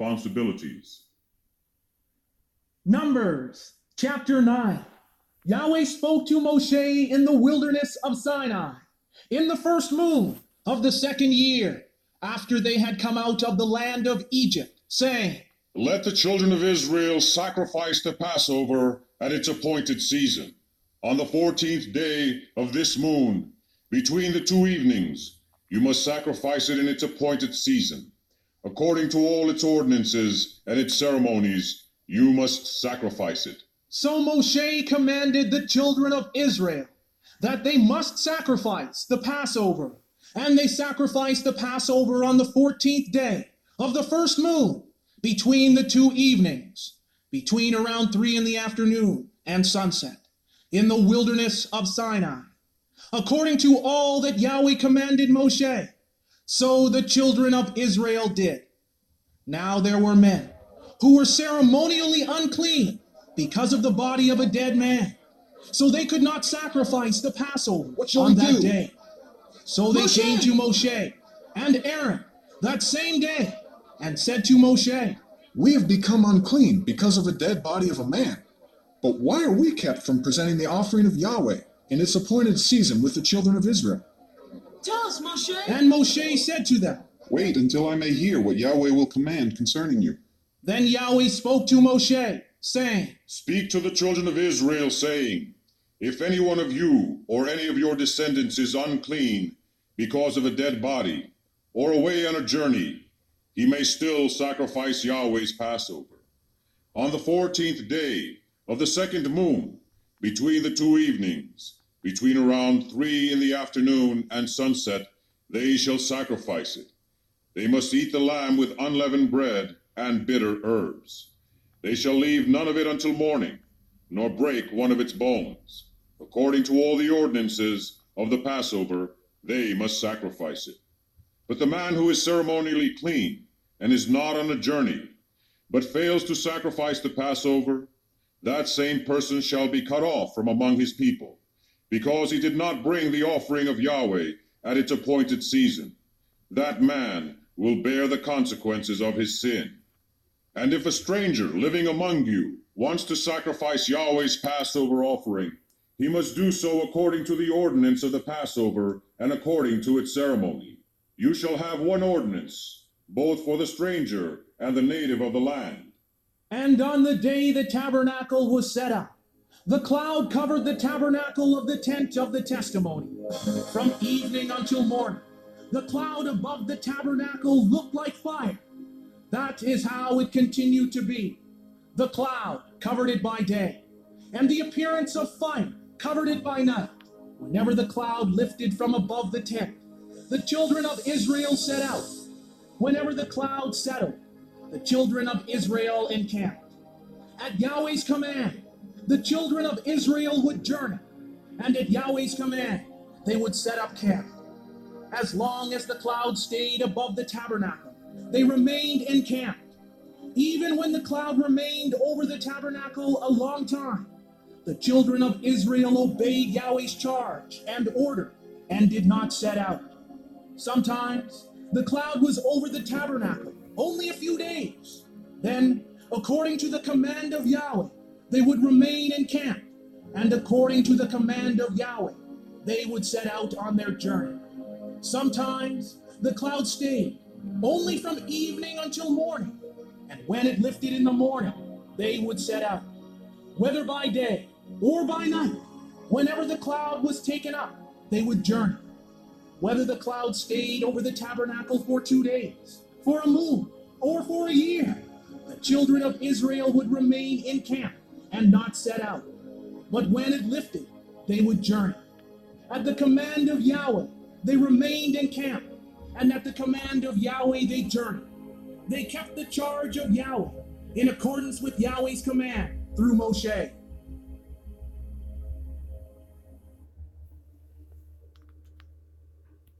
responsibilities. Numbers chapter 9. Yahweh spoke to Moshe in the wilderness of Sinai, in the first moon of the second year, after they had come out of the land of Egypt, saying, Let the children of Israel sacrifice the Passover at its appointed season, on the 14th day of this moon, between the two evenings. You must sacrifice it in its appointed season. According to all its ordinances and its ceremonies, you must sacrifice it. So Moshe commanded the children of Israel that they must sacrifice the Passover, and they sacrificed the Passover on the 14th day of the first moon, between the two evenings, between around 3 in the afternoon and sunset, in the wilderness of Sinai, according to all that Yahweh commanded Moshe. So the children of Israel did. Now there were men who were ceremonially unclean because of the body of a dead man, so they could not sacrifice the Passover on that day. So they came to Moshe and Aaron that same day and said to Moshe, We have become unclean because of the dead body of a man. But why are we kept from presenting the offering of Yahweh in its appointed season with the children of Israel? Tell us, Moshe. And Moshe said to them, Wait until I may hear what Yahweh will command concerning you. Then Yahweh spoke to Moshe, saying, Speak to the children of Israel, saying, If any one of you or any of your descendants is unclean because of a dead body, or away on a journey, he may still sacrifice Yahweh's Passover. On the 14th day of the second moon, between the two evenings, between around 3 in the afternoon and sunset, they shall sacrifice it. They must eat the lamb with unleavened bread and bitter herbs. They shall leave none of it until morning, nor break one of its bones. According to all the ordinances of the Passover, they must sacrifice it. But the man who is ceremonially clean and is not on a journey, but fails to sacrifice the Passover, that same person shall be cut off from among his people, because he did not bring the offering of Yahweh at its appointed season. That man will bear the consequences of his sin. And if a stranger living among you wants to sacrifice Yahweh's Passover offering, he must do so according to the ordinance of the Passover and according to its ceremony. You shall have one ordinance, both for the stranger and the native of the land. And on the day the tabernacle was set up, the cloud covered the tabernacle of the tent of the testimony. From evening until morning, the cloud above the tabernacle looked like fire. That is how it continued to be. The cloud covered it by day, and the appearance of fire covered it by night. Whenever the cloud lifted from above the tent, the children of Israel set out. Whenever the cloud settled, the children of Israel encamped. At Yahweh's command, the children of Israel would journey, and at Yahweh's command, they would set up camp. As long as the cloud stayed above the tabernacle, they remained encamped. Even when the cloud remained over the tabernacle a long time, the children of Israel obeyed Yahweh's charge and order and did not set out. Sometimes the cloud was over the tabernacle only a few days. Then, according to the command of Yahweh, they would remain encamped, and according to the command of Yahweh, they would set out on their journey. Sometimes the cloud stayed only from evening until morning, and when it lifted in the morning, they would set out, whether by day or by night. Whenever the cloud was taken up, they would journey. Whether the cloud stayed over the tabernacle for 2 days, for a moon, or for a year, the children of Israel would remain in camp and not set out. But when it lifted, they would journey. At the command of Yahweh, they remained in camp, and at the command of Yahweh they journeyed. They kept the charge of Yahweh in accordance with Yahweh's command through Moshe.